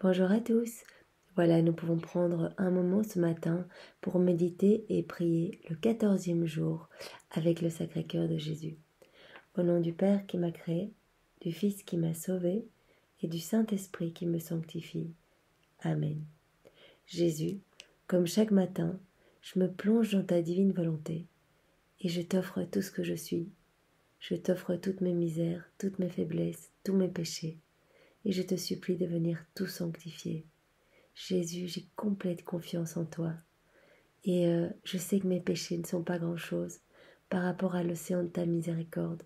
Bonjour à tous. Voilà, nous pouvons prendre un moment ce matin pour méditer et prier le 14e jour avec le Sacré-Cœur de Jésus. Au nom du Père qui m'a créé, du Fils qui m'a sauvé et du Saint-Esprit qui me sanctifie. Amen. Jésus, comme chaque matin, je me plonge dans ta divine volonté et je t'offre tout ce que je suis. Je t'offre toutes mes misères, toutes mes faiblesses, tous mes péchés et je te supplie de venir tout sanctifier. Jésus, j'ai complète confiance en toi et je sais que mes péchés ne sont pas grand-chose par rapport à l'océan de ta miséricorde.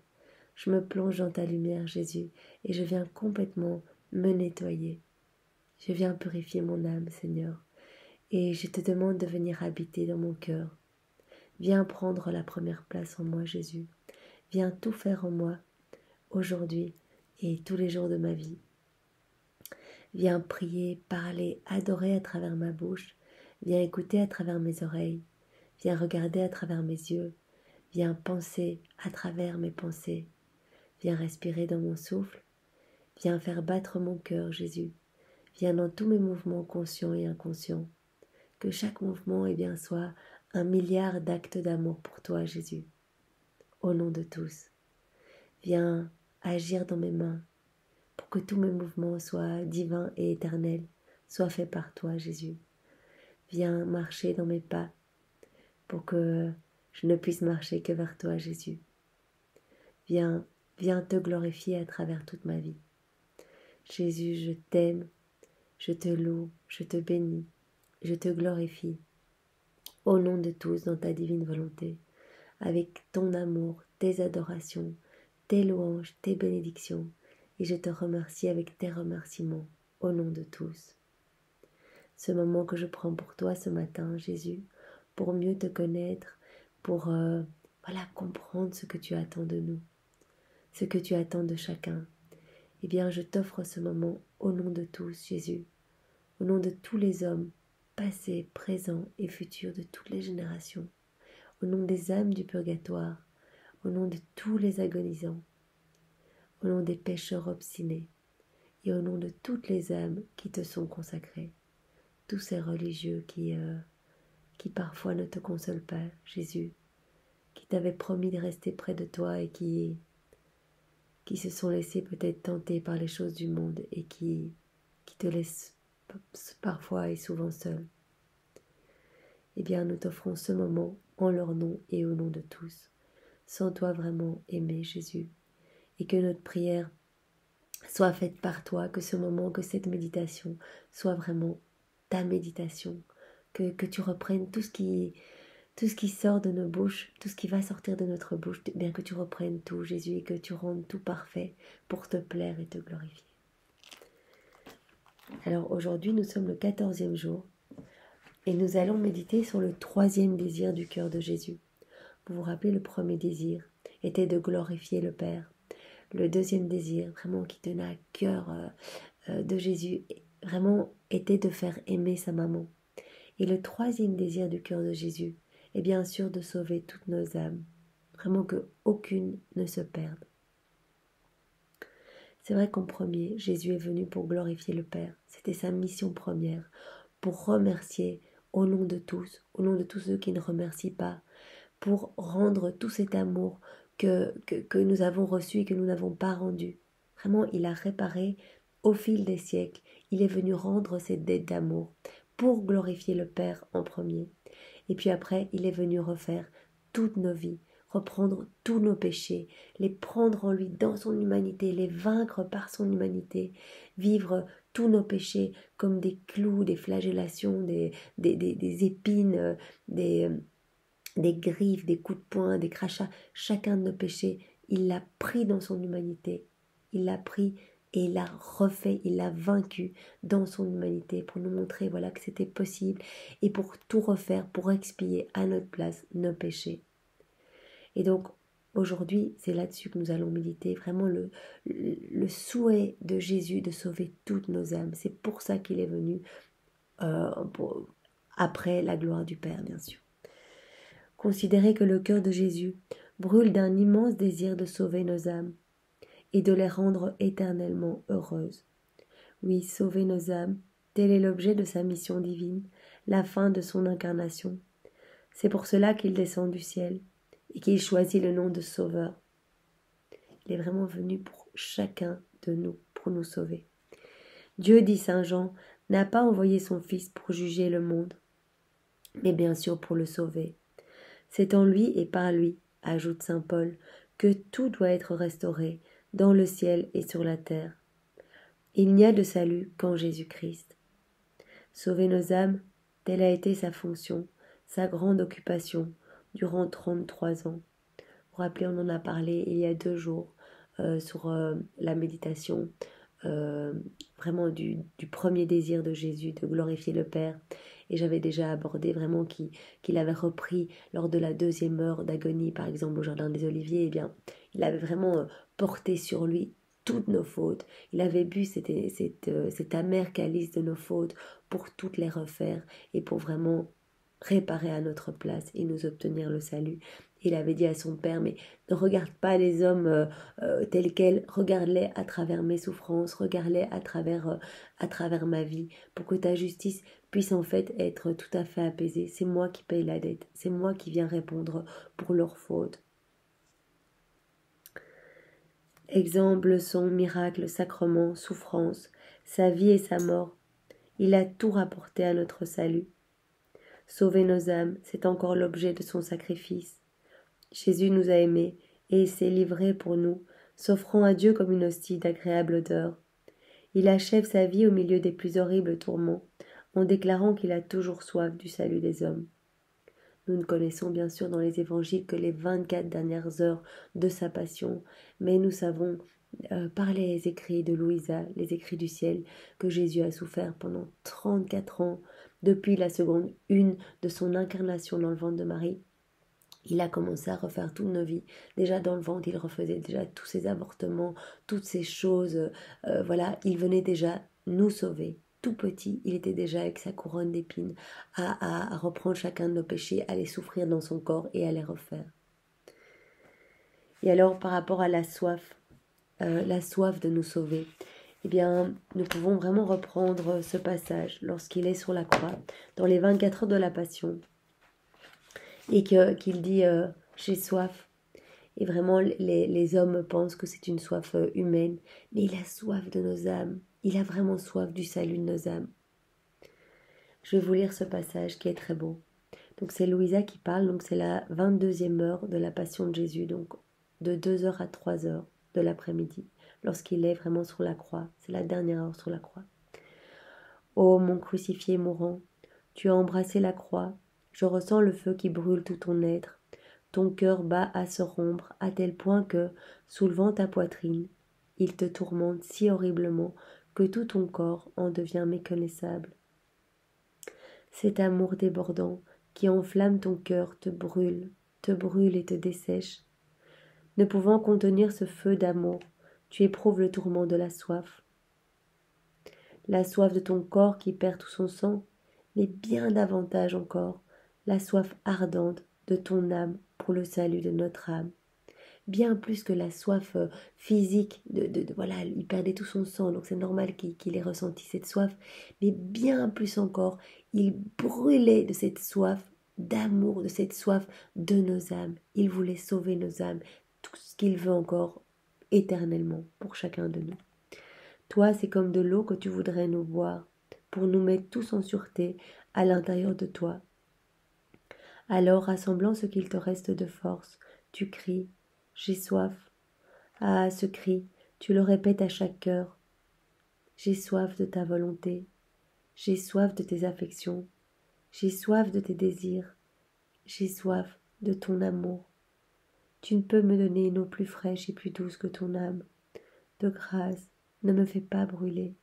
Je me plonge dans ta lumière, Jésus, et je viens complètement me nettoyer. Je viens purifier mon âme, Seigneur, et je te demande de venir habiter dans mon cœur. Viens prendre la première place en moi, Jésus. Viens tout faire en moi, aujourd'hui et tous les jours de ma vie. Viens prier, parler, adorer à travers ma bouche. Viens écouter à travers mes oreilles. Viens regarder à travers mes yeux. Viens penser à travers mes pensées. Viens respirer dans mon souffle. Viens faire battre mon cœur, Jésus. Viens dans tous mes mouvements conscients et inconscients. Que chaque mouvement soit 1 milliard d'actes d'amour pour toi, Jésus. Au nom de tous. Viens agir dans mes mains pour que tous mes mouvements soient divins et éternels, soient faits par toi, Jésus. Viens marcher dans mes pas pour que je ne puisse marcher que vers toi, Jésus. Viens te glorifier à travers toute ma vie. Jésus, je t'aime, je te loue, je te bénis, je te glorifie. Au nom de tous, dans ta divine volonté, avec ton amour, tes adorations, tes louanges, tes bénédictions, et je te remercie avec tes remerciements, au nom de tous. Ce moment que je prends pour toi ce matin, Jésus, pour mieux te connaître, pour comprendre ce que tu attends de nous, ce que tu attends de chacun. Eh bien, je t'offre ce moment au nom de tous, Jésus, au nom de tous les hommes, passés, présents et futurs de toutes les générations, au nom des âmes du purgatoire, au nom de tous les agonisants, au nom des pécheurs obstinés et au nom de toutes les âmes qui te sont consacrées, tous ces religieux qui parfois ne te consolent pas, Jésus, qui t'avaient promis de rester près de toi et qui se sont laissés peut-être tenter par les choses du monde et qui te laissent parfois et souvent seul. Eh bien, nous t'offrons ce moment en leur nom et au nom de tous. Sans toi vraiment aimé, Jésus, et que notre prière soit faite par toi, que ce moment, que cette méditation soit vraiment ta méditation, que tu reprennes tout ce qui sort de nos bouches, tout ce qui va sortir de notre bouche, bien que tu reprennes tout, Jésus, et que tu rendes tout parfait pour te plaire et te glorifier. Alors aujourd'hui, nous sommes le 14e jour et nous allons méditer sur le 3e désir du cœur de Jésus. Vous vous rappelez, le premier désir était de glorifier le Père. Le 2e désir, vraiment qui tenait à cœur de Jésus, vraiment était de faire aimer sa maman. Et le 3e désir du cœur de Jésus est bien sûr de sauver toutes nos âmes, vraiment qu'aucune ne se perde. C'est vrai qu'en premier, Jésus est venu pour glorifier le Père. C'était sa mission première, pour remercier au nom de tous ceux qui ne remercient pas, pour rendre tout cet amour que nous avons reçu et que nous n'avons pas rendu. Vraiment, il a réparé au fil des siècles. Il est venu rendre cette dette d'amour pour glorifier le Père en premier. Et puis après, il est venu refaire toutes nos vies, reprendre tous nos péchés, les prendre en lui dans son humanité, les vaincre par son humanité, vivre tous nos péchés comme des clous, des flagellations, des épines, des griffes, des coups de poing, des crachats. Chacun de nos péchés, il l'a pris dans son humanité, il l'a pris et il l'a refait, il l'a vaincu dans son humanité pour nous montrer que c'était possible et pour tout refaire, pour expier à notre place nos péchés. Et donc aujourd'hui, c'est là-dessus que nous allons méditer, vraiment le souhait de Jésus de sauver toutes nos âmes. C'est pour ça qu'il est venu après la gloire du Père, bien sûr. Considérez que le cœur de Jésus brûle d'un immense désir de sauver nos âmes et de les rendre éternellement heureuses. Oui, sauver nos âmes, tel est l'objet de sa mission divine, la fin de son incarnation. C'est pour cela qu'il descend du ciel et qu'il choisit le nom de Sauveur. Il est vraiment venu pour chacun de nous, pour nous sauver. Dieu, dit saint Jean, n'a pas envoyé son Fils pour juger le monde, mais bien sûr pour le sauver. C'est en lui et par lui, ajoute saint Paul, que tout doit être restauré, dans le ciel et sur la terre. Il n'y a de salut qu'en Jésus-Christ. Sauver nos âmes, telle a été sa fonction, sa grande occupation, durant 33 ans. Vous vous rappelez, on en a parlé il y a 2 jours, sur la méditation, vraiment du premier désir de Jésus, de glorifier le Père. Et j'avais déjà abordé vraiment qu'il avait repris lors de la 2e heure d'agonie, par exemple au Jardin des Oliviers, eh bien, il avait vraiment porté sur lui toutes nos fautes. Il avait bu cet amer calice de nos fautes pour toutes les refaire et pour vraiment réparer à notre place et nous obtenir le salut. Il avait dit à son Père, mais ne regarde pas les hommes tels quels, regarde-les à travers mes souffrances, regarde-les à travers ma vie, pour que ta justice puisse en fait être tout à fait apaisée. C'est moi qui paye la dette, c'est moi qui viens répondre pour leurs fautes. Exemple, leçon, miracle, sacrement, souffrance, sa vie et sa mort. Il a tout rapporté à notre salut. Sauver nos âmes, c'est encore l'objet de son sacrifice. Jésus nous a aimés et s'est livré pour nous, s'offrant à Dieu comme une hostie d'agréable odeur. Il achève sa vie au milieu des plus horribles tourments, en déclarant qu'il a toujours soif du salut des hommes. Nous ne connaissons bien sûr dans les évangiles que les 24 dernières heures de sa passion, mais nous savons par les écrits de Louisa, les écrits du ciel, que Jésus a souffert pendant 34 ans, depuis la seconde 1 de son incarnation dans le ventre de Marie. Il a commencé à refaire toutes nos vies. Déjà dans le ventre, il refaisait déjà tous ces avortements, toutes ces choses. Voilà, il venait déjà nous sauver. Tout petit, il était déjà avec sa couronne d'épines à reprendre chacun de nos péchés, à les souffrir dans son corps et à les refaire. Et alors, par rapport à la soif de nous sauver, eh bien, nous pouvons vraiment reprendre ce passage lorsqu'il est sur la croix, dans les 24 heures de la Passion, et qu'il dit j'ai soif. Et vraiment, les hommes pensent que c'est une soif humaine, mais il a soif de nos âmes. Il a vraiment soif du salut de nos âmes. Je vais vous lire ce passage qui est très beau. Donc c'est Louisa qui parle, donc c'est la 22e heure de la Passion de Jésus, donc de 2h à 3h de l'après-midi, lorsqu'il est vraiment sur la croix. C'est la dernière heure sur la croix. Ô mon crucifié mourant, tu as embrassé la croix, je ressens le feu qui brûle tout ton être. Ton cœur bat à se rompre à tel point que, soulevant ta poitrine, il te tourmente si horriblement que tout ton corps en devient méconnaissable. Cet amour débordant qui enflamme ton cœur te brûle et te dessèche. Ne pouvant contenir ce feu d'amour, tu éprouves le tourment de la soif de ton corps qui perd tout son sang, mais bien davantage encore, la soif ardente de ton âme pour le salut de notre âme. Bien plus que la soif physique, voilà, il perdait tout son sang, donc c'est normal qu'il ait ressenti cette soif, mais bien plus encore, il brûlait de cette soif d'amour, de cette soif de nos âmes. Il voulait sauver nos âmes, tout ce qu'il veut encore éternellement pour chacun de nous. Toi, c'est comme de l'eau que tu voudrais nous boire, pour nous mettre tous en sûreté à l'intérieur de toi. Alors, rassemblant ce qu'il te reste de force, tu cries « J'ai soif ». Ah, ce cri, tu le répètes à chaque cœur. J'ai soif de ta volonté, j'ai soif de tes affections, j'ai soif de tes désirs, j'ai soif de ton amour. Tu ne peux me donner une eau plus fraîche et plus douce que ton âme. De grâce, ne me fais pas brûler.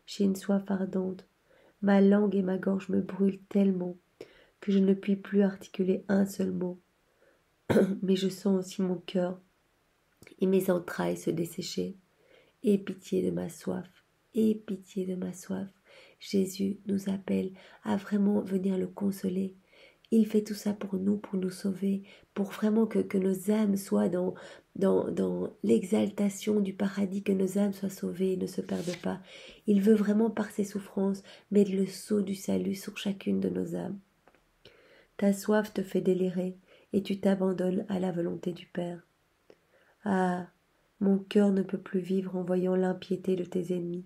J'ai une soif ardente, ma langue et ma gorge me brûlent tellement que je ne puis plus articuler un seul mot. Mais je sens aussi mon cœur et mes entrailles se dessécher. Aie pitié de ma soif, aie pitié de ma soif. Jésus nous appelle à vraiment venir le consoler. Il fait tout ça pour nous sauver, pour vraiment que nos âmes soient dans l'exaltation du paradis, que nos âmes soient sauvées et ne se perdent pas. Il veut vraiment par ses souffrances mettre le sceau du salut sur chacune de nos âmes. Ta soif te fait délirer et tu t'abandonnes à la volonté du Père. Ah, mon cœur ne peut plus vivre en voyant l'impiété de tes ennemis,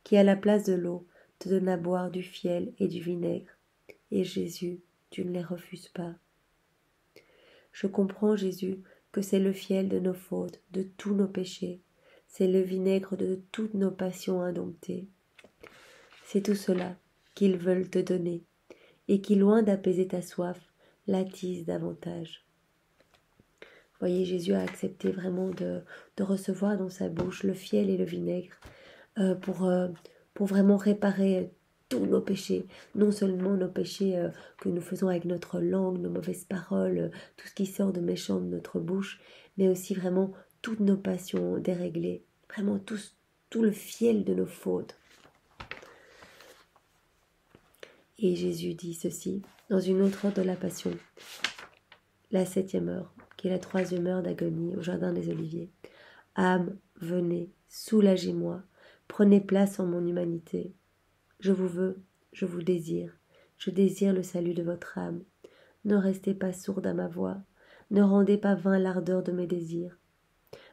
qui à la place de l'eau te donnent à boire du fiel et du vinaigre. Et Jésus, tu ne les refuses pas. Je comprends, Jésus, que c'est le fiel de nos fautes, de tous nos péchés, c'est le vinaigre de toutes nos passions indomptées. C'est tout cela qu'ils veulent te donner, et qui, loin d'apaiser ta soif, l'attise davantage. Voyez, Jésus a accepté vraiment de recevoir dans sa bouche le fiel et le vinaigre pour vraiment réparer tous nos péchés, non seulement nos péchés que nous faisons avec notre langue, nos mauvaises paroles, tout ce qui sort de méchant de notre bouche, mais aussi vraiment toutes nos passions déréglées, vraiment tout le fiel de nos fautes. Et Jésus dit ceci dans une autre heure de la Passion, la 7e heure, qui est la 3e heure d'agonie au jardin des Oliviers. Âme, venez, soulagez-moi, prenez place en mon humanité. Je vous veux, je vous désire, je désire le salut de votre âme. Ne restez pas sourde à ma voix, ne rendez pas vain l'ardeur de mes désirs.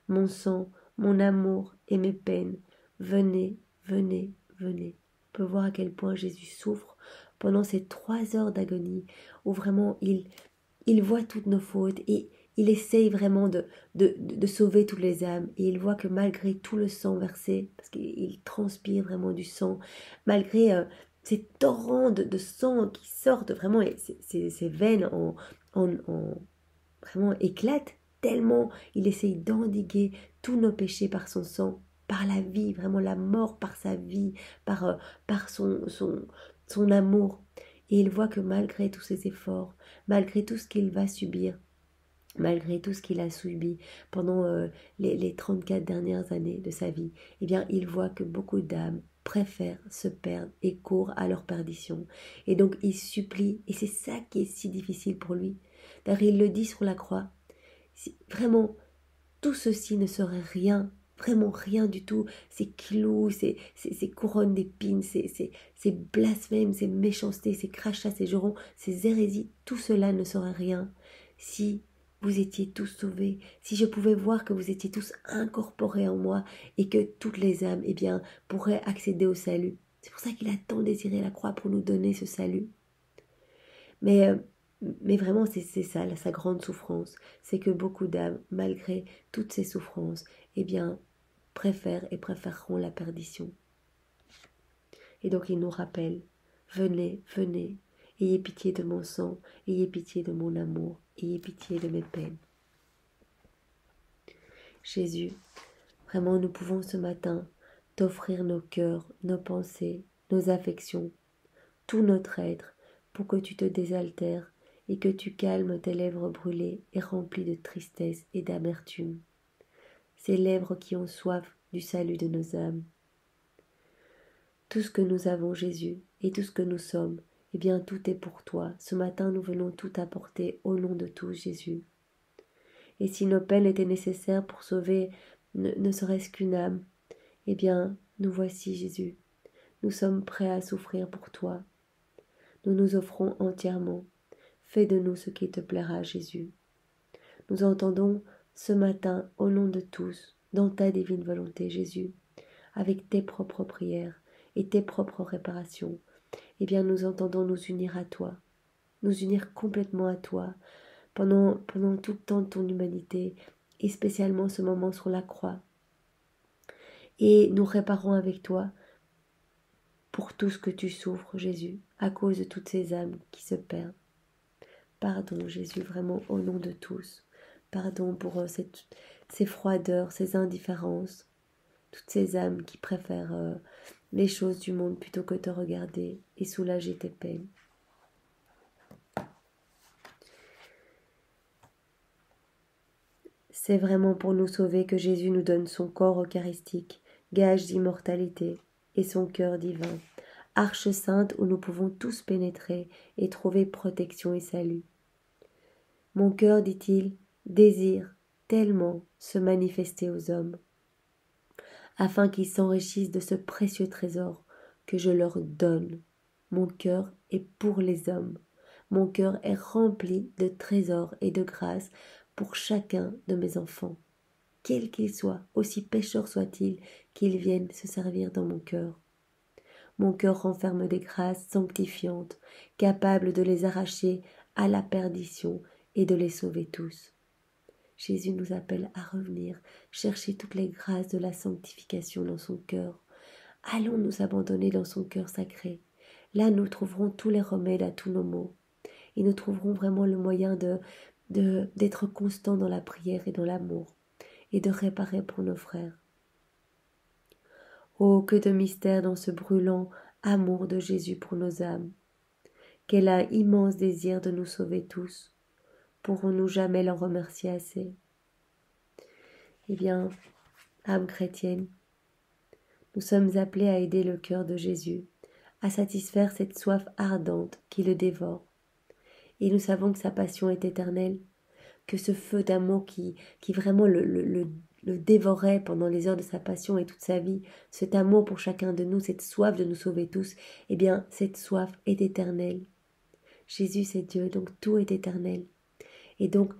Mon sang, mon amour et mes peines, venez, venez, venez. On peut voir à quel point Jésus souffre pendant ces 3 heures d'agonie, où vraiment il voit toutes nos fautes et il essaye vraiment de sauver toutes les âmes. Et il voit que malgré tout le sang versé, parce qu'il transpire vraiment du sang, malgré ces torrents de sang qui sortent vraiment, et ses veines vraiment éclatent, tellement il essaye d'endiguer tous nos péchés par son sang, par la vie, vraiment la mort par sa vie, par son amour. Et il voit que malgré tous ses efforts, malgré tout ce qu'il va subir, malgré tout ce qu'il a subi pendant les 34 dernières années de sa vie, eh bien, il voit que beaucoup d'âmes préfèrent se perdre et courent à leur perdition. Et donc, il supplie, et c'est ça qui est si difficile pour lui. Car il le dit sur la croix, vraiment, tout ceci ne serait rien, vraiment rien du tout, ces clous, ces couronnes d'épines, ces blasphèmes, ces méchancetés, ces crachats, ces jurons, ces hérésies, tout cela ne serait rien si vous étiez tous sauvés, si je pouvais voir que vous étiez tous incorporés en moi et que toutes les âmes, eh bien, pourraient accéder au salut. C'est pour ça qu'il a tant désiré la croix, pour nous donner ce salut. Mais vraiment, c'est ça, sa grande souffrance, c'est que beaucoup d'âmes, malgré toutes ces souffrances, eh bien, préféreront la perdition. Et donc il nous rappelle, venez, venez, ayez pitié de mon sang, ayez pitié de mon amour, ayez pitié de mes peines. Jésus, vraiment nous pouvons ce matin t'offrir nos cœurs, nos pensées, nos affections, tout notre être, pour que tu te désaltères et que tu calmes tes lèvres brûlées et remplies de tristesse et d'amertume. Ces lèvres qui ont soif du salut de nos âmes. Tout ce que nous avons, Jésus, et tout ce que nous sommes, eh bien tout est pour toi. Ce matin, nous venons tout apporter au nom de tous, Jésus. Et si nos peines étaient nécessaires pour sauver ne serait-ce qu'une âme, eh bien, nous voici, Jésus. Nous sommes prêts à souffrir pour toi. Nous nous offrons entièrement. Fais de nous ce qui te plaira, Jésus. Nous entendons ce matin, au nom de tous, dans ta divine volonté, Jésus, avec tes propres prières et tes propres réparations, eh bien nous entendons nous unir à toi, nous unir complètement à toi, pendant tout le temps de ton humanité, et spécialement ce moment sur la croix. Et nous réparons avec toi pour tout ce que tu souffres, Jésus, à cause de toutes ces âmes qui se perdent. Pardon, Jésus, vraiment au nom de tous. Pardon pour ces froideurs, ces indifférences, toutes ces âmes qui préfèrent les choses du monde plutôt que te regarder et soulager tes peines. C'est vraiment pour nous sauver que Jésus nous donne son corps eucharistique, gage d'immortalité, et son cœur divin, arche sainte où nous pouvons tous pénétrer et trouver protection et salut. Mon cœur, dit-il, désire tellement se manifester aux hommes, afin qu'ils s'enrichissent de ce précieux trésor que je leur donne. Mon cœur est pour les hommes. Mon cœur est rempli de trésors et de grâces pour chacun de mes enfants. Quel qu'il soit, aussi pécheur soit-il, qu'ils viennent se servir dans mon cœur. Mon cœur renferme des grâces sanctifiantes, capables de les arracher à la perdition et de les sauver tous. Jésus nous appelle à revenir, chercher toutes les grâces de la sanctification dans son cœur. Allons nous abandonner dans son cœur sacré. Là, nous trouverons tous les remèdes à tous nos maux. Et nous trouverons vraiment le moyen d'être constants dans la prière et dans l'amour, et de réparer pour nos frères. Oh, que de mystère dans ce brûlant amour de Jésus pour nos âmes. Quel un immense désir de nous sauver tous. Pourrons-nous jamais l'en remercier assez? Eh bien, âme chrétienne, nous sommes appelés à aider le cœur de Jésus, à satisfaire cette soif ardente qui le dévore. Et nous savons que sa passion est éternelle, que ce feu d'amour qui vraiment le dévorait pendant les heures de sa passion et toute sa vie, cet amour pour chacun de nous, cette soif de nous sauver tous, eh bien, cette soif est éternelle. Jésus, c'est Dieu, donc tout est éternel. Et donc,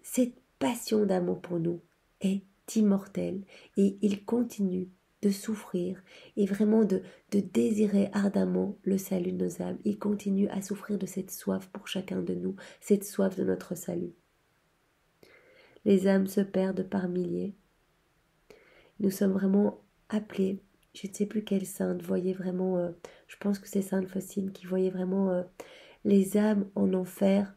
cette passion d'amour pour nous est immortelle et il continue de souffrir et vraiment de désirer ardemment le salut de nos âmes. Il continue à souffrir de cette soif pour chacun de nous, cette soif de notre salut. Les âmes se perdent par milliers. Nous sommes vraiment appelés, je ne sais plus quelle sainte, voyait vraiment, je pense que c'est Sainte Faustine qui voyait vraiment les âmes en enfer,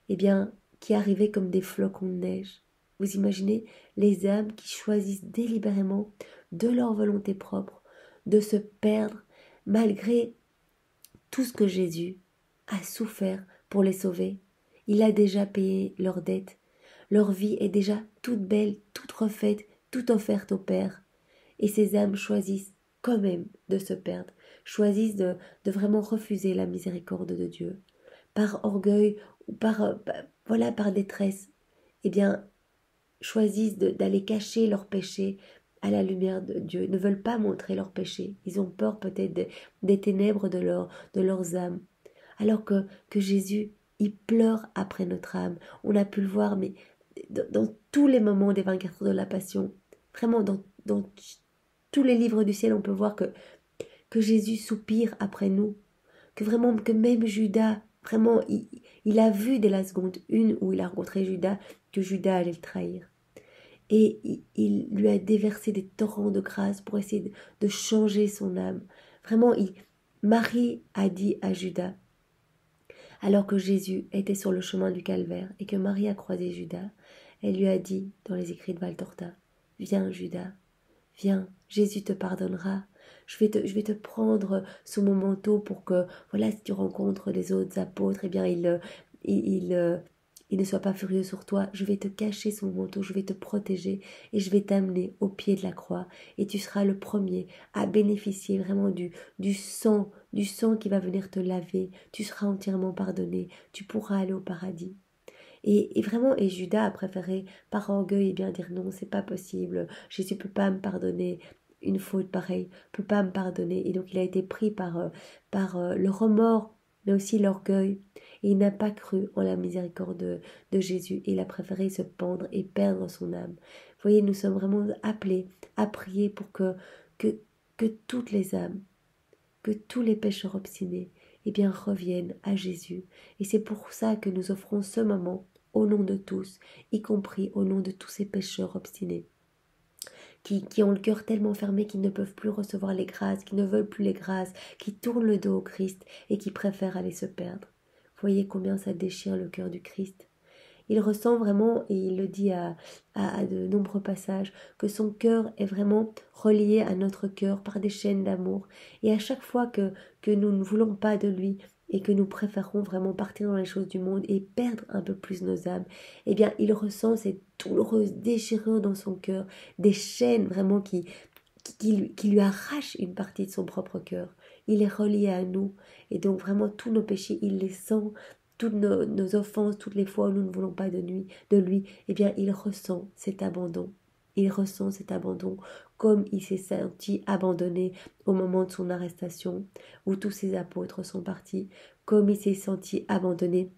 eh bien, qui arrivaient comme des flocons de neige. Vous imaginez les âmes qui choisissent délibérément, de leur volonté propre, de se perdre malgré tout ce que Jésus a souffert pour les sauver. Il a déjà payé leurs dettes. Leur vie est déjà toute belle, toute refaite, toute offerte au Père. Et ces âmes choisissent quand même de se perdre, choisissent de vraiment refuser la miséricorde de Dieu. Par orgueil ou par détresse, eh bien, choisissent d'aller cacher leurs péchés à la lumière de Dieu, ne veulent pas montrer leurs péchés. Ils ont peur peut-être des ténèbres de leurs âmes. Alors que Jésus, il pleure après notre âme. On a pu le voir, mais dans tous les moments des 24 heures de la Passion, vraiment dans tous les livres du ciel, on peut voir que Jésus soupire après nous, que même Judas, vraiment, il a vu dès la seconde une où il a rencontré Judas, que Judas allait le trahir. Et il lui a déversé des torrents de grâce pour essayer de changer son âme. Vraiment, Marie a dit à Judas, alors que Jésus était sur le chemin du calvaire et que Marie a croisé Judas, elle lui a dit dans les écrits de Valtorta, « Viens Judas, viens, Jésus te pardonnera. Je vais te prendre sous mon manteau pour que, voilà, si tu rencontres les autres apôtres, eh bien, il ne soit pas furieux sur toi. Je vais te cacher sous mon manteau, je vais te protéger et je vais t'amener au pied de la croix. Et tu seras le premier à bénéficier vraiment du sang qui va venir te laver. Tu seras entièrement pardonné. Tu pourras aller au paradis. » Et vraiment, et Judas a préféré, par orgueil, eh bien dire non, c'est pas possible, Jésus peut pas me pardonner une faute pareille, peut pas me pardonner. Et donc il a été pris par le remords, mais aussi l'orgueil. Et il n'a pas cru en la miséricorde de Jésus. Et il a préféré se pendre et perdre son âme. Vous voyez, nous sommes vraiment appelés à prier pour que toutes les âmes, que tous les pécheurs obstinés, eh bien, reviennent à Jésus. Et c'est pour ça que nous offrons ce moment au nom de tous, y compris au nom de tous ces pécheurs obstinés, qui ont le cœur tellement fermé qu'ils ne peuvent plus recevoir les grâces, qui ne veulent plus les grâces, qui tournent le dos au Christ et qui préfèrent aller se perdre. Voyez combien ça déchire le cœur du Christ. Il ressent vraiment, et il le dit à de nombreux passages, que son cœur est vraiment relié à notre cœur par des chaînes d'amour. Et à chaque fois que nous ne voulons pas de lui et que nous préférons vraiment partir dans les choses du monde et perdre un peu plus nos âmes, eh bien, il ressent cette douloureuse déchirure dans son cœur, des chaînes vraiment qui lui arrachent une partie de son propre cœur. Il est relié à nous et donc vraiment tous nos péchés, il les sent. toutes nos offenses, toutes les fois où nous ne voulons pas de lui, eh bien il ressent cet abandon. Il ressent cet abandon comme il s'est senti abandonné au moment de son arrestation, où tous ses apôtres sont partis, comme il s'est senti abandonné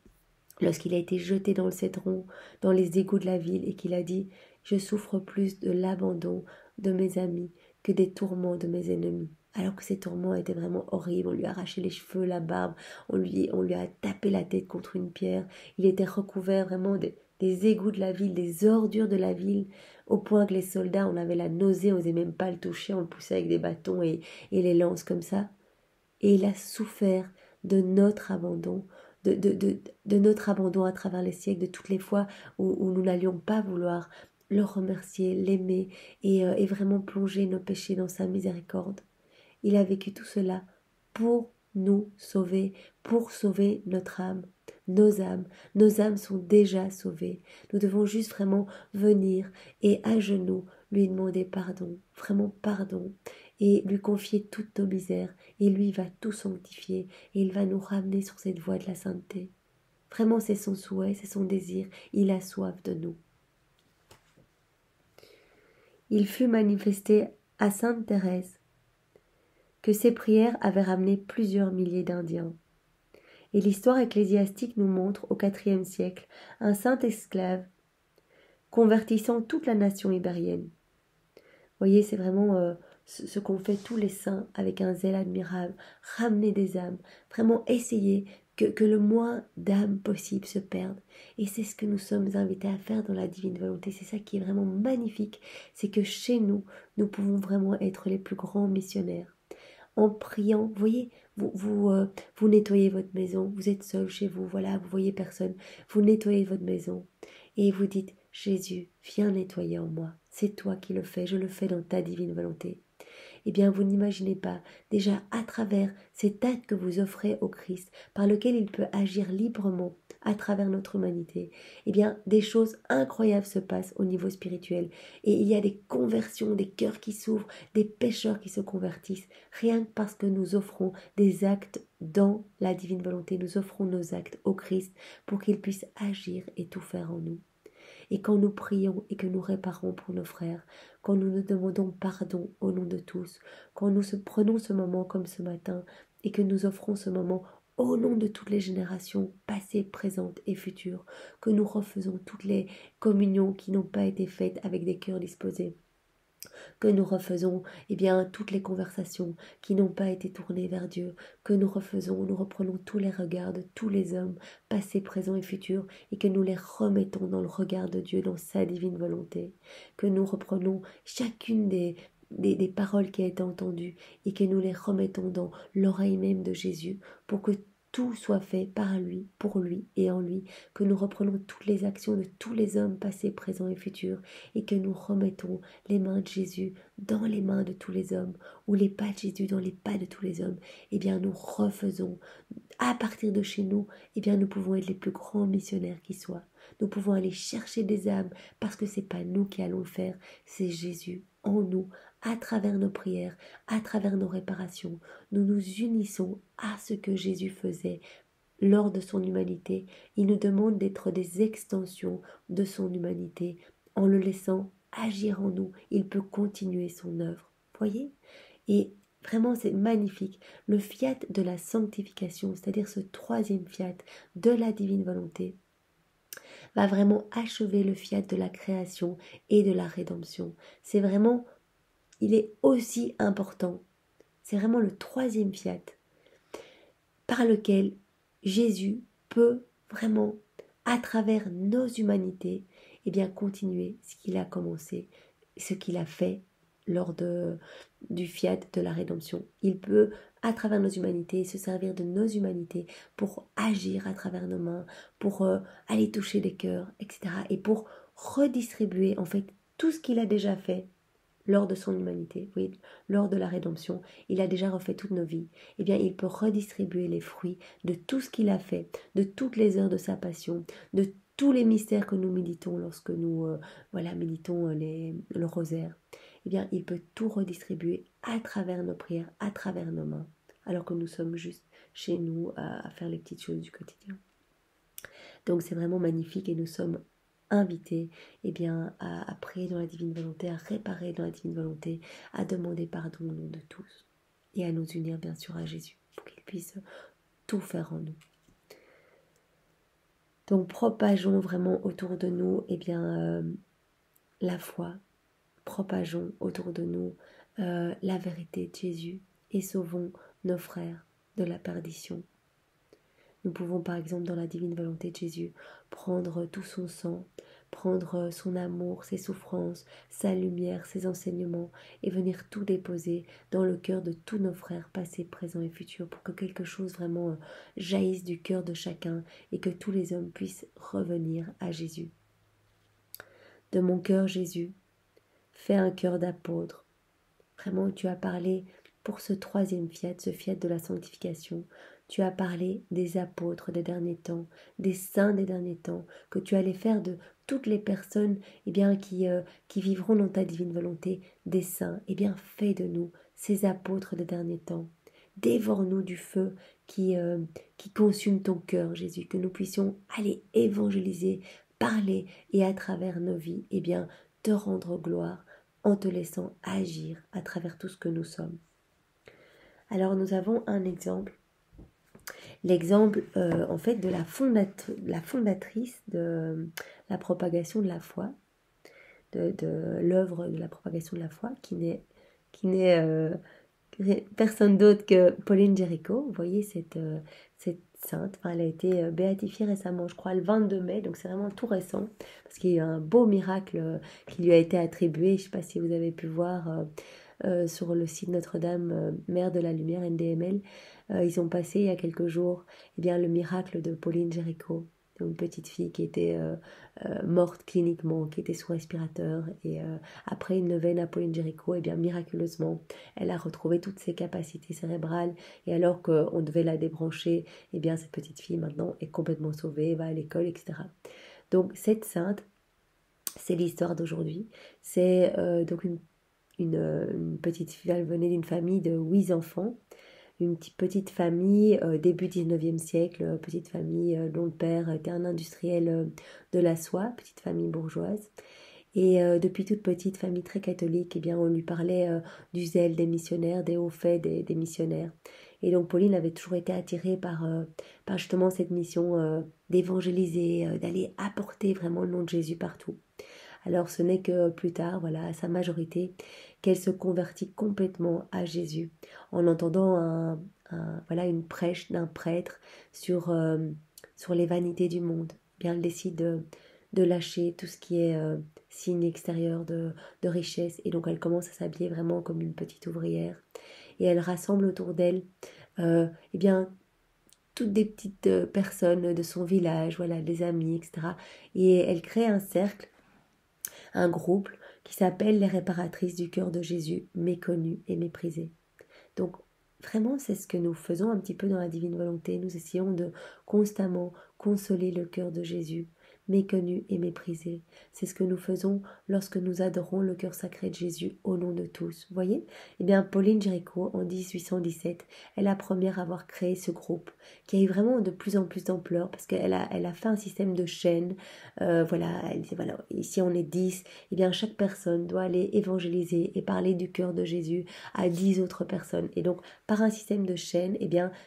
lorsqu'il a été jeté dans le cédron, dans les égouts de la ville, et qu'il a dit « Je souffre plus de l'abandon de mes amis que des tourments de mes ennemis ». Alors que ces tourments étaient vraiment horribles, on lui a arraché les cheveux, la barbe, on lui a tapé la tête contre une pierre, il était recouvert vraiment des égouts de la ville, des ordures de la ville, au point que les soldats, on avait la nausée, on n'osait même pas le toucher, on le poussait avec des bâtons et les lances comme ça. Et il a souffert de notre abandon, de notre abandon à travers les siècles, de toutes les fois où nous n'allions pas vouloir le remercier, l'aimer et vraiment plonger nos péchés dans sa miséricorde. Il a vécu tout cela pour nous sauver, pour sauver notre âme, nos âmes. Nos âmes sont déjà sauvées. Nous devons juste vraiment venir et à genoux lui demander pardon, vraiment pardon, et lui confier toutes nos misères. Et lui va tout sanctifier et il va nous ramener sur cette voie de la sainteté. Vraiment, c'est son souhait, c'est son désir. Il a soif de nous. Il fut manifesté à Sainte Thérèse que ses prières avaient ramené plusieurs milliers d'Indiens. Et l'histoire ecclésiastique nous montre, au IVe siècle, un saint esclave convertissant toute la nation ibérienne. Vous voyez, c'est vraiment ce qu'ont fait tous les saints avec un zèle admirable, ramener des âmes, vraiment essayer que le moins d'âmes possible se perdent. Et c'est ce que nous sommes invités à faire dans la divine volonté. C'est ça qui est vraiment magnifique, c'est que chez nous, nous pouvons vraiment être les plus grands missionnaires. En priant, vous voyez, vous nettoyez votre maison, vous êtes seul chez vous, voilà, vous voyez personne, vous nettoyez votre maison et vous dites « Jésus, viens nettoyer en moi, c'est toi qui le fais, je le fais dans ta divine volonté ». Eh bien, vous n'imaginez pas, déjà à travers cet acte que vous offrez au Christ, par lequel il peut agir librement à travers notre humanité, eh bien, des choses incroyables se passent au niveau spirituel. Et il y a des conversions, des cœurs qui s'ouvrent, des pécheurs qui se convertissent, rien que parce que nous offrons des actes dans la divine volonté, nous offrons nos actes au Christ pour qu'il puisse agir et tout faire en nous. Et quand nous prions et que nous réparons pour nos frères, quand nous nous demandons pardon au nom de tous, quand nous prenons ce moment comme ce matin et que nous offrons ce moment au nom de toutes les générations passées, présentes et futures, que nous refaisons toutes les communions qui n'ont pas été faites avec des cœurs disposés, que nous refaisons toutes les conversations qui n'ont pas été tournées vers Dieu, que nous reprenons tous les regards de tous les hommes, passés, présents et futurs, et que nous les remettons dans le regard de Dieu, dans sa divine volonté, que nous reprenons chacune des paroles qui ont été entendues et que nous les remettons dans l'oreille même de Jésus pour que tout soit fait par lui, pour lui et en lui, que nous reprenons toutes les actions de tous les hommes passés, présents et futurs et que nous remettons les mains de Jésus dans les mains de tous les hommes ou les pas de Jésus dans les pas de tous les hommes. Eh bien, nous refaisons à partir de chez nous, eh bien, nous pouvons être les plus grands missionnaires qui soient. Nous pouvons aller chercher des âmes parce que c'est pas nous qui allons le faire, c'est Jésus en nous, à travers nos prières, à travers nos réparations. Nous nous unissons à ce que Jésus faisait lors de son humanité. Il nous demande d'être des extensions de son humanité. En le laissant agir en nous, il peut continuer son œuvre. Voyez ? Et vraiment, c'est magnifique. Le fiat de la sanctification, c'est-à-dire ce troisième fiat de la divine volonté, va vraiment achever le fiat de la création et de la rédemption. C'est vraiment, il est aussi important. C'est vraiment le troisième fiat par lequel Jésus peut vraiment, à travers nos humanités, continuer ce qu'il a commencé, ce qu'il a fait lors du fiat de la rédemption. Il peut, à travers nos humanités, se servir de nos humanités pour agir à travers nos mains, pour aller toucher des cœurs, etc. Et pour redistribuer en fait tout ce qu'il a déjà fait lors de son humanité, oui, lors de la rédemption, il a déjà refait toutes nos vies. Eh bien, il peut redistribuer les fruits de tout ce qu'il a fait, de toutes les heures de sa passion, de tous les mystères que nous méditons lorsque nous méditons le rosaire. Eh bien, il peut tout redistribuer à travers nos prières, à travers nos mains, alors que nous sommes juste chez nous à faire les petites choses du quotidien. Donc c'est vraiment magnifique et nous sommes invités à prier dans la divine volonté, à réparer dans la divine volonté, à demander pardon au nom de tous et à nous unir bien sûr à Jésus pour qu'il puisse tout faire en nous. Donc propageons vraiment autour de nous la foi, propageons autour de nous la vérité de Jésus et sauvons nos frères de la perdition. Nous pouvons par exemple dans la divine volonté de Jésus prendre tout son sang, prendre son amour, ses souffrances, sa lumière, ses enseignements et venir tout déposer dans le cœur de tous nos frères passés, présents et futurs pour que quelque chose vraiment jaillisse du cœur de chacun et que tous les hommes puissent revenir à Jésus. De mon cœur Jésus, fais un cœur d'apôtre. Vraiment tu as parlé pour ce troisième fiat, ce fiat de la sanctification. Tu as parlé des apôtres des derniers temps, des saints des derniers temps, que tu allais faire de toutes les personnes qui vivront dans ta divine volonté, des saints. Fais de nous ces apôtres des derniers temps. Dévore-nous du feu qui consume ton cœur, Jésus, que nous puissions aller évangéliser, parler et à travers nos vies, te rendre gloire en te laissant agir à travers tout ce que nous sommes. Alors nous avons un exemple. L'exemple de la fondatrice de la propagation de la foi, de l'œuvre de la propagation de la foi, qui n'est personne d'autre que Pauline Jaricot. Vous voyez cette sainte, elle a été béatifiée récemment, je crois le 22 mai, donc c'est vraiment tout récent, parce qu'il y a eu un beau miracle qui lui a été attribué. Je ne sais pas si vous avez pu voir sur le site Notre-Dame, Mère de la Lumière, NDML, ils ont passé il y a quelques jours le miracle de Pauline Jaricot, une petite fille qui était morte cliniquement, qui était sous respirateur, et après une neuvaine à Pauline Jaricot, miraculeusement, elle a retrouvé toutes ses capacités cérébrales, et alors qu'on devait la débrancher, cette petite fille maintenant est complètement sauvée, va à l'école, etc. Donc cette sainte, c'est l'histoire d'aujourd'hui. C'est donc une petite fille, elle venait d'une famille de 8 enfants, une petite famille début 19e siècle, petite famille dont le père était un industriel de la soie, petite famille bourgeoise. Et depuis toute petite, famille très catholique, on lui parlait du zèle des missionnaires, des hauts faits des missionnaires. Et donc Pauline avait toujours été attirée par justement cette mission d'évangéliser, d'aller apporter vraiment le nom de Jésus partout. Alors ce n'est que plus tard, à sa majorité, qu'elle se convertit complètement à Jésus, en entendant une prêche d'un prêtre sur les vanités du monde. Elle décide de lâcher tout ce qui est signe extérieur de richesse, et donc elle commence à s'habiller vraiment comme une petite ouvrière, et elle rassemble autour d'elle toutes des petites personnes de son village, des amis, etc. Et elle crée un cercle, un groupe qui s'appelle les réparatrices du cœur de Jésus, méconnues et méprisées. Donc vraiment c'est ce que nous faisons un petit peu dans la divine volonté. Nous essayons de constamment consoler le cœur de Jésus, méconnu et méprisé. C'est ce que nous faisons lorsque nous adorons le cœur sacré de Jésus au nom de tous. Vous voyez ? Pauline Jaricot, en 1817, est la première à avoir créé ce groupe, qui a eu vraiment de plus en plus d'ampleur, parce qu'elle a fait un système de chaînes. Elle dit, ici on est 10, chaque personne doit aller évangéliser et parler du cœur de Jésus à 10 autres personnes. Et donc, par un système de chaînes,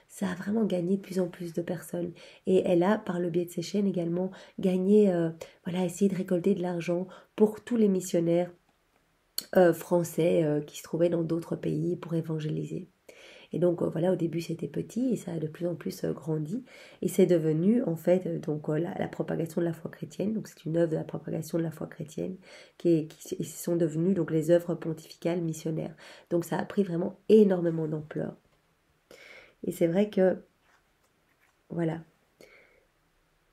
ça a vraiment gagné de plus en plus de personnes. Et elle a, par le biais de ces chaînes également, gagné, essayer de récolter de l'argent pour tous les missionnaires français qui se trouvaient dans d'autres pays pour évangéliser. Et donc au début c'était petit et ça a de plus en plus grandi, et c'est devenu en fait la propagation de la foi chrétienne. Donc c'est une œuvre de la propagation de la foi chrétienne qui sont devenues donc les œuvres pontificales missionnaires. Donc ça a pris vraiment énormément d'ampleur. Et c'est vrai que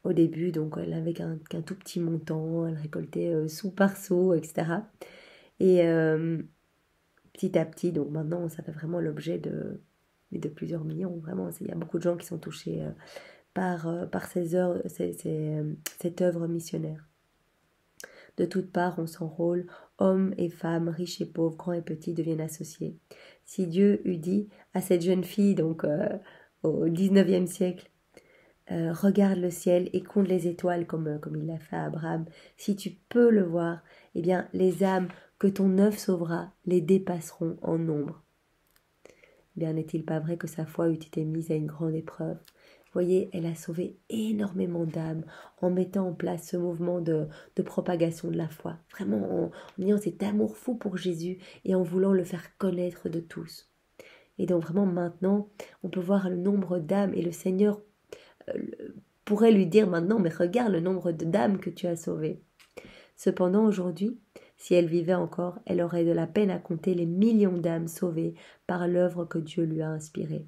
au début, donc elle avait qu'un tout petit montant, elle récoltait sou par sou, etc. Et petit à petit, donc maintenant ça fait vraiment l'objet de plusieurs millions. Vraiment, il y a beaucoup de gens qui sont touchés par cette œuvre missionnaire. De toutes parts, on s'enrôle, hommes et femmes, riches et pauvres, grands et petits deviennent associés. Si Dieu eût dit à cette jeune fille, donc au 19e siècle, regarde le ciel et compte les étoiles comme il l'a fait à Abraham. Si tu peux le voir, eh bien les âmes que ton œuvre sauvera les dépasseront en nombre. Bien n'est-il pas vrai que sa foi eût été mise à une grande épreuve? Voyez, elle a sauvé énormément d'âmes en mettant en place ce mouvement de propagation de la foi. Vraiment en ayant cet amour fou pour Jésus et en voulant le faire connaître de tous. Et donc vraiment maintenant, on peut voir le nombre d'âmes et le Seigneur pourrait lui dire maintenant, mais regarde le nombre d'âmes que tu as sauvées. Cependant aujourd'hui, si elle vivait encore, elle aurait de la peine à compter les millions d'âmes sauvées par l'œuvre que Dieu lui a inspirée.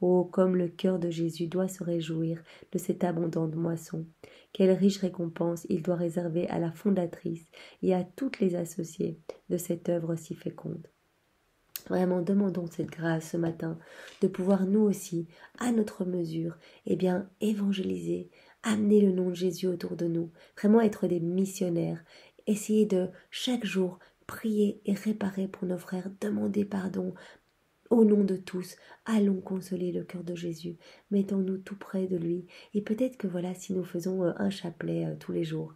Oh, comme le cœur de Jésus doit se réjouir de cette abondante moisson. Quelle riche récompense il doit réserver à la fondatrice et à toutes les associées de cette œuvre si féconde. Vraiment, demandons cette grâce ce matin de pouvoir nous aussi, à notre mesure, évangéliser, amener le nom de Jésus autour de nous, vraiment être des missionnaires, essayer de chaque jour prier et réparer pour nos frères, demander pardon. Au nom de tous, allons consoler le cœur de Jésus, mettons-nous tout près de lui, et peut-être que voilà, si nous faisons un chapelet tous les jours,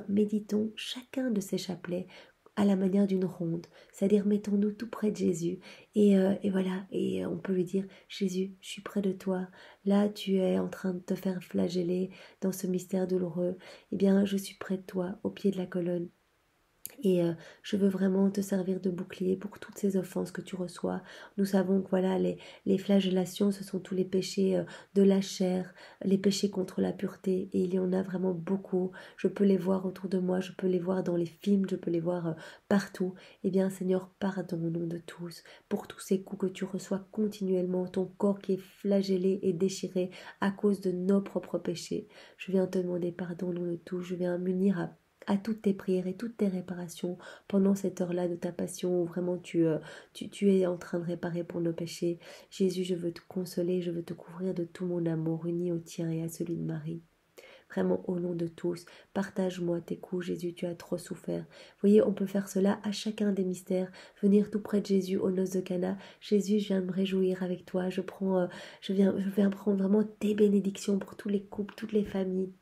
méditons chacun de ces chapelets à la manière d'une ronde, c'est-à-dire mettons-nous tout près de Jésus, et on peut lui dire, Jésus, je suis près de toi, là tu es en train de te faire flageller dans ce mystère douloureux, je suis près de toi, au pied de la colonne. Et je veux vraiment te servir de bouclier pour toutes ces offenses que tu reçois. Nous savons que voilà, les flagellations, ce sont tous les péchés de la chair, les péchés contre la pureté. Et il y en a vraiment beaucoup. Je peux les voir autour de moi, je peux les voir dans les films, je peux les voir partout. Seigneur, pardon au nom de tous pour tous ces coups que tu reçois continuellement, ton corps qui est flagellé et déchiré à cause de nos propres péchés. Je viens te demander pardon au nom de tous. Je viens m'unir à toutes tes prières et toutes tes réparations pendant cette heure-là de ta passion où vraiment tu es en train de réparer pour nos péchés. Jésus, je veux te consoler, je veux te couvrir de tout mon amour uni au tien et à celui de Marie. Vraiment, au nom de tous, partage-moi tes coups, Jésus, tu as trop souffert. Voyez, on peut faire cela à chacun des mystères, venir tout près de Jésus aux noces de Cana. Jésus, je viens me réjouir avec toi, je viens prendre vraiment tes bénédictions pour tous les couples, toutes les familles.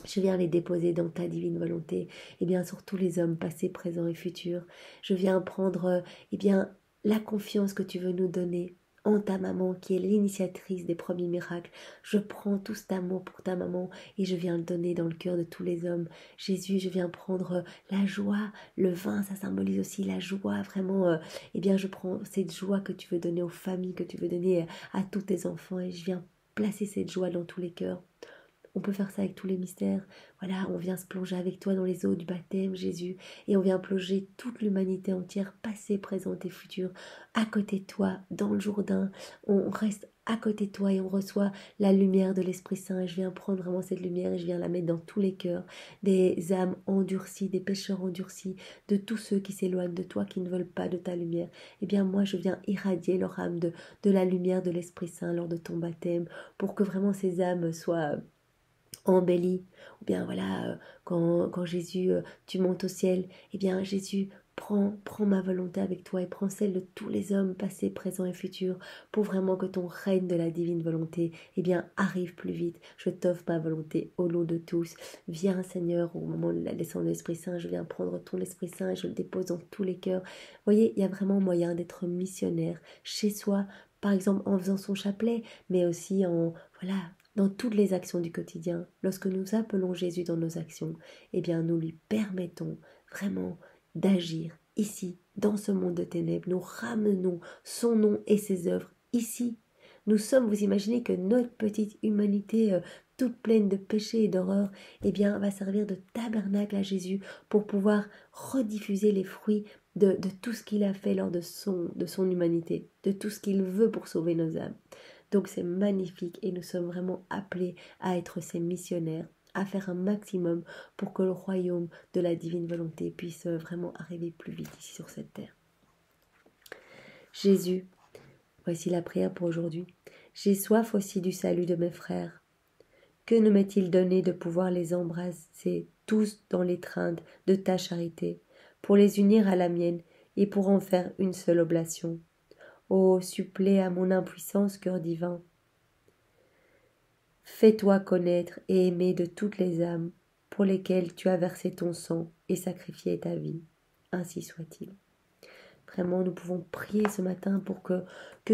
Je viens les déposer dans ta divine volonté, et bien sur tous les hommes passés, présents et futurs. Je viens prendre, la confiance que tu veux nous donner en ta maman qui est l'initiatrice des premiers miracles. Je prends tout cet amour pour ta maman et je viens le donner dans le cœur de tous les hommes. Jésus, je viens prendre la joie, le vin, ça symbolise aussi la joie, vraiment. Je prends cette joie que tu veux donner aux familles, que tu veux donner à tous tes enfants et je viens placer cette joie dans tous les cœurs. On peut faire ça avec tous les mystères. Voilà, on vient se plonger avec toi dans les eaux du baptême, Jésus, et on vient plonger toute l'humanité entière, passée, présente et future, à côté de toi, dans le Jourdain. On reste à côté de toi et on reçoit la lumière de l'Esprit Saint. Et je viens prendre vraiment cette lumière et je viens la mettre dans tous les cœurs, des âmes endurcies, des pécheurs endurcis, de tous ceux qui s'éloignent de toi, qui ne veulent pas de ta lumière. Moi, je viens irradier leur âme de la lumière de l'Esprit Saint lors de ton baptême, pour que vraiment ces âmes soient embellie, ou bien voilà, quand Jésus, tu montes au ciel, Jésus, prends ma volonté avec toi et prends celle de tous les hommes passés, présents et futurs, pour vraiment que ton règne de la divine volonté, arrive plus vite. Je t'offre ma volonté au nom de tous. Viens, Seigneur, au moment de la descente de l'Esprit Saint, je viens prendre ton Esprit Saint et je le dépose dans tous les cœurs. Vous voyez, il y a vraiment moyen d'être missionnaire chez soi, par exemple en faisant son chapelet, mais aussi dans toutes les actions du quotidien. Lorsque nous appelons Jésus dans nos actions, nous lui permettons vraiment d'agir ici, dans ce monde de ténèbres. Nous ramenons son nom et ses œuvres ici. Nous sommes, vous imaginez que notre petite humanité toute pleine de péchés et d'horreurs, va servir de tabernacle à Jésus pour pouvoir rediffuser les fruits de tout ce qu'il a fait lors de son humanité, de tout ce qu'il veut pour sauver nos âmes. Donc c'est magnifique et nous sommes vraiment appelés à être ces missionnaires, à faire un maximum pour que le royaume de la divine volonté puisse vraiment arriver plus vite ici sur cette terre. Jésus, voici la prière pour aujourd'hui. J'ai soif aussi du salut de mes frères. Que ne m'est-il donné de pouvoir les embrasser tous dans l'étreinte de ta charité, pour les unir à la mienne et pour en faire une seule oblation. Ô, supplée à mon impuissance, cœur divin, Fais-toi connaître et aimer de toutes les âmes pour lesquelles tu as versé ton sang et sacrifié ta vie. Ainsi soit-il. Vraiment, nous pouvons prier ce matin pour que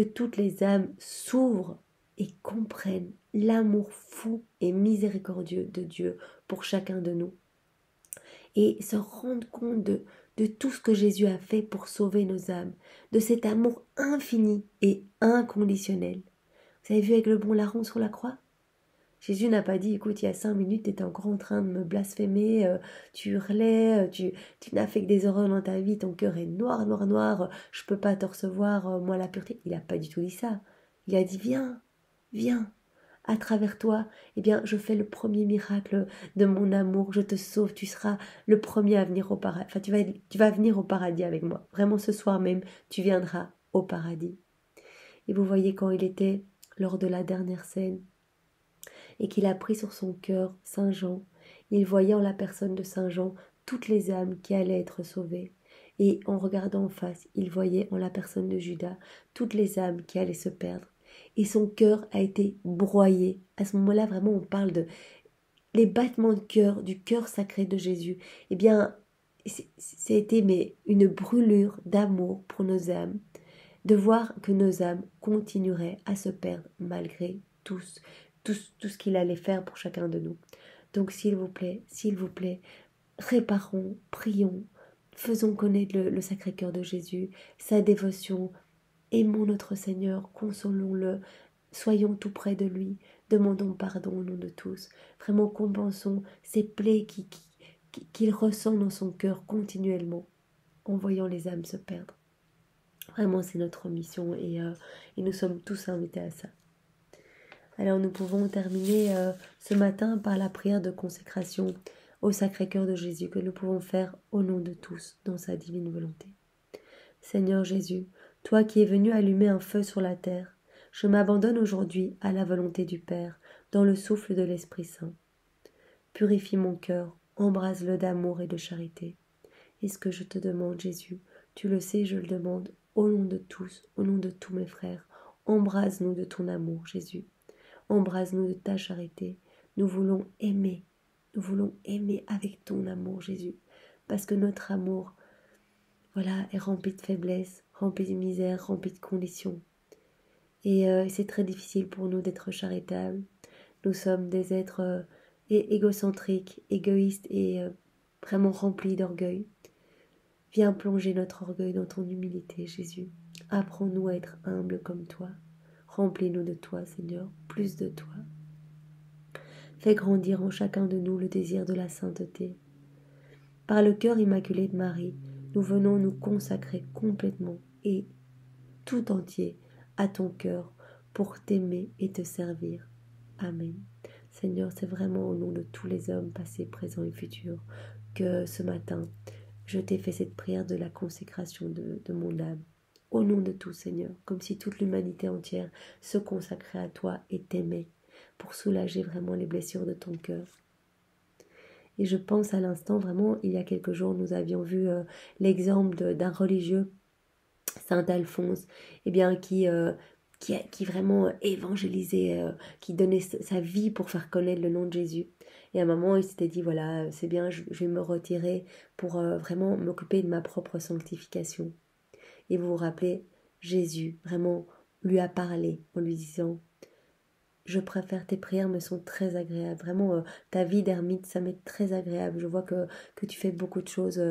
toutes les âmes s'ouvrent et comprennent l'amour fou et miséricordieux de Dieu pour chacun de nous. Et se rendre compte de tout ce que Jésus a fait pour sauver nos âmes, de cet amour infini et inconditionnel. Vous avez vu avec le bon larron sur la croix? Jésus n'a pas dit, écoute, il y a 5 minutes, tu étais encore en train de me blasphémer, tu hurlais, tu n'as fait que des horreurs dans ta vie, ton cœur est noir, noir, noir, je peux pas te recevoir, moi la pureté. Il n'a pas du tout dit ça. Il a dit, viens, viens, à travers toi, eh bien, je fais le premier miracle de mon amour, je te sauve, tu seras le premier à venir au paradis. Enfin, tu vas venir au paradis avec moi. Vraiment, ce soir même, tu viendras au paradis. Et vous voyez quand il était lors de la dernière scène, et qu'il a pris sur son cœur Saint Jean, il voyait en la personne de Saint Jean toutes les âmes qui allaient être sauvées. Et en regardant en face, il voyait en la personne de Judas toutes les âmes qui allaient se perdre. Et son cœur a été broyé. À ce moment-là, vraiment, on parle de les battements de cœur, du cœur sacré de Jésus. Eh bien, c'était mais une brûlure d'amour pour nos âmes, de voir que nos âmes continueraient à se perdre malgré tout ce qu'il allait faire pour chacun de nous. Donc s'il vous plaît, réparons, prions, faisons connaître le Sacré-Cœur de Jésus, sa dévotion, aimons notre Seigneur, consolons-le, soyons tout près de lui, demandons pardon au nom de tous, vraiment compensons ces plaies qu'il ressent dans son cœur continuellement, en voyant les âmes se perdre. Vraiment, c'est notre mission et nous sommes tous invités à ça. Alors nous pouvons terminer ce matin par la prière de consécration au Sacré-Cœur de Jésus que nous pouvons faire au nom de tous dans sa divine volonté. Seigneur Jésus, toi qui es venu allumer un feu sur la terre, je m'abandonne aujourd'hui à la volonté du Père dans le souffle de l'Esprit Saint. Purifie mon cœur, embrase-le d'amour et de charité. Et ce que je te demande, Jésus, tu le sais, je le demande au nom de tous, au nom de tous mes frères. Embrase-nous de ton amour, Jésus. Embrase-nous de ta charité. Nous voulons aimer avec ton amour, Jésus. Parce que notre amour, voilà, est rempli de faiblesse, rempli de misère, rempli de conditions. Et c'est très difficile pour nous d'être charitables. Nous sommes des êtres égocentriques, égoïstes et vraiment remplis d'orgueil. Viens plonger notre orgueil dans ton humilité, Jésus. Apprends-nous à être humbles comme toi. Remplis-nous de toi, Seigneur, plus de toi. Fais grandir en chacun de nous le désir de la sainteté. Par le cœur immaculé de Marie, nous venons nous consacrer complètement et tout entier à ton cœur pour t'aimer et te servir. Amen. Seigneur, c'est vraiment au nom de tous les hommes, passés, présents et futurs, que ce matin, je t'ai fait cette prière de la consécration de mon âme. Au nom de tout, Seigneur, comme si toute l'humanité entière se consacrait à toi et t'aimait, pour soulager vraiment les blessures de ton cœur. Et je pense à l'instant, vraiment, il y a quelques jours, nous avions vu l'exemple d'un religieux, Saint Alphonse, eh bien, qui vraiment évangélisait, qui donnait sa vie pour faire connaître le nom de Jésus. Et à un moment, il s'était dit, voilà, c'est bien, je vais me retirer pour vraiment m'occuper de ma propre sanctification. Et vous vous rappelez, Jésus vraiment lui a parlé en lui disant, je préfère tes prières me sont très agréables. Vraiment, ta vie d'ermite, ça m'est très agréable. Je vois que tu fais beaucoup de choses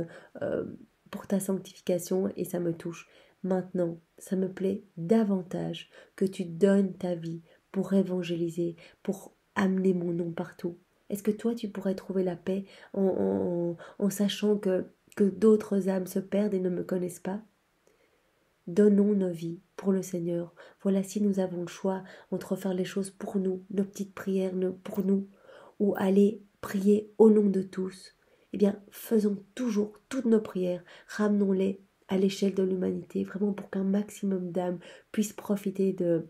pour ta sanctification et ça me touche. Maintenant, ça me plaît davantage que tu donnes ta vie pour évangéliser, pour amener mon nom partout. Est-ce que toi, tu pourrais trouver la paix en sachant que d'autres âmes se perdent et ne me connaissent pas? Donnons nos vies pour le Seigneur. Voilà, si nous avons le choix entre faire les choses pour nous, nos petites prières pour nous, ou aller prier au nom de tous, eh bien, faisons toujours toutes nos prières, ramenons-les à l'échelle de l'humanité, vraiment pour qu'un maximum d'âmes puissent profiter de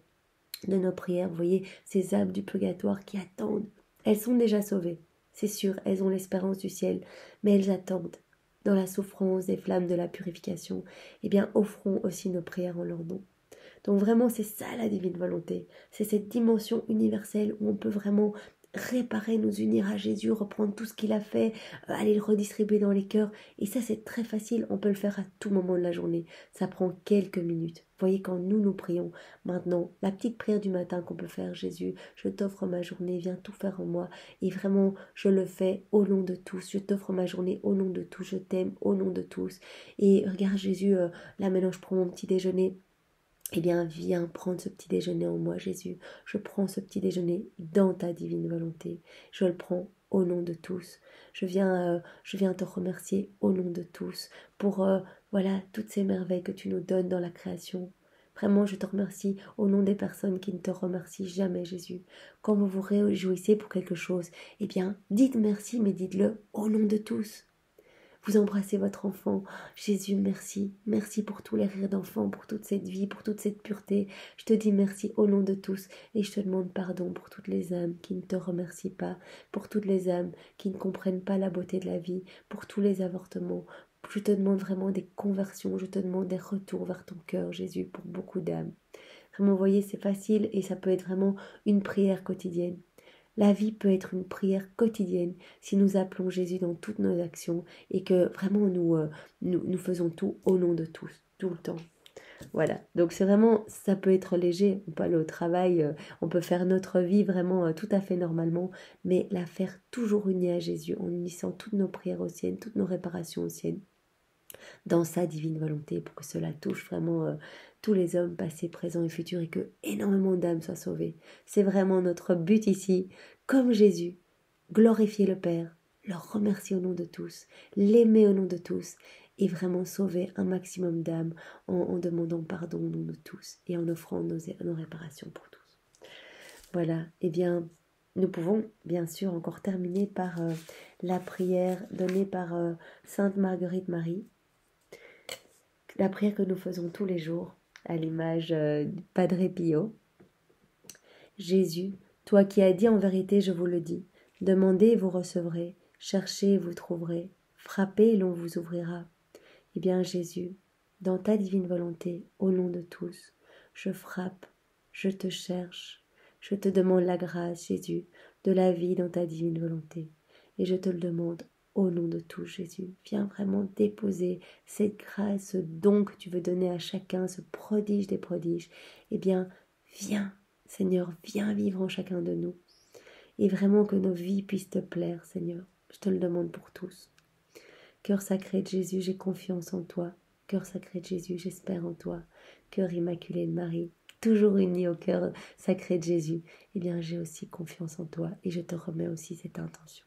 nos prières. Vous voyez, ces âmes du purgatoire qui attendent, elles sont déjà sauvées, c'est sûr, elles ont l'espérance du ciel, mais elles attendent. Dans la souffrance des flammes de la purification, eh bien, offrons aussi nos prières en leur nom. Donc vraiment, c'est ça la divine volonté. C'est cette dimension universelle où on peut vraiment réparer, nous unir à Jésus, reprendre tout ce qu'il a fait, aller le redistribuer dans les cœurs. Et ça, c'est très facile. On peut le faire à tout moment de la journée. Ça prend quelques minutes. Vous voyez, quand nous prions, maintenant, la petite prière du matin qu'on peut faire, Jésus, je t'offre ma journée, viens tout faire en moi. Et vraiment, je le fais au nom de tous. Je t'offre ma journée au nom de tous. Je t'aime au nom de tous. Et regarde, Jésus, là maintenant, je prends mon petit déjeuner. Eh bien, viens prendre ce petit déjeuner en moi, Jésus. Je prends ce petit déjeuner dans ta divine volonté. Je le prends au nom de tous. Je viens te remercier au nom de tous pour voilà toutes ces merveilles que tu nous donnes dans la création. Vraiment, je te remercie au nom des personnes qui ne te remercient jamais, Jésus. Quand vous vous réjouissez pour quelque chose, eh bien, dites merci, mais dites-le au nom de tous. Vous embrassez votre enfant. Jésus, merci. Merci pour tous les rires d'enfant, pour toute cette vie, pour toute cette pureté. Je te dis merci au nom de tous et je te demande pardon pour toutes les âmes qui ne te remercient pas, pour toutes les âmes qui ne comprennent pas la beauté de la vie, pour tous les avortements. Je te demande vraiment des conversions, je te demande des retours vers ton cœur, Jésus, pour beaucoup d'âmes. Vraiment, vous voyez, c'est facile et ça peut être vraiment une prière quotidienne. La vie peut être une prière quotidienne si nous appelons Jésus dans toutes nos actions et que vraiment nous faisons tout au nom de tous, tout le temps. Voilà, donc c'est vraiment, ça peut être léger, on peut aller au travail, on peut faire notre vie vraiment tout à fait normalement, mais la faire toujours unie à Jésus en unissant toutes nos prières aux siennes, toutes nos réparations aux siennes, dans sa divine volonté pour que cela touche vraiment tous les hommes passés, présents et futurs et que énormément d'âmes soient sauvées. C'est vraiment notre but ici, comme Jésus, glorifier le Père, le remercier au nom de tous, l'aimer au nom de tous et vraiment sauver un maximum d'âmes en demandant pardon au nom de tous et en offrant nos réparations pour tous. Voilà, eh bien, nous pouvons bien sûr encore terminer par la prière donnée par Sainte Marguerite Marie. La prière que nous faisons tous les jours, à l'image du Padre Pio. Jésus, toi qui as dit en vérité, je vous le dis, demandez et vous recevrez, cherchez et vous trouverez, frappez et l'on vous ouvrira. Eh bien Jésus, dans ta divine volonté, au nom de tous, je frappe, je te cherche, je te demande la grâce, Jésus, de la vie dans ta divine volonté. Et je te le demande au nom de tous, Jésus. Viens vraiment déposer cette grâce, ce don que tu veux donner à chacun, ce prodige des prodiges. Eh bien, viens, Seigneur, viens vivre en chacun de nous. Et vraiment que nos vies puissent te plaire, Seigneur. Je te le demande pour tous. Cœur sacré de Jésus, j'ai confiance en toi. Cœur sacré de Jésus, j'espère en toi. Cœur immaculé de Marie, toujours uni au cœur sacré de Jésus, eh bien j'ai aussi confiance en toi et je te remets aussi cette intention.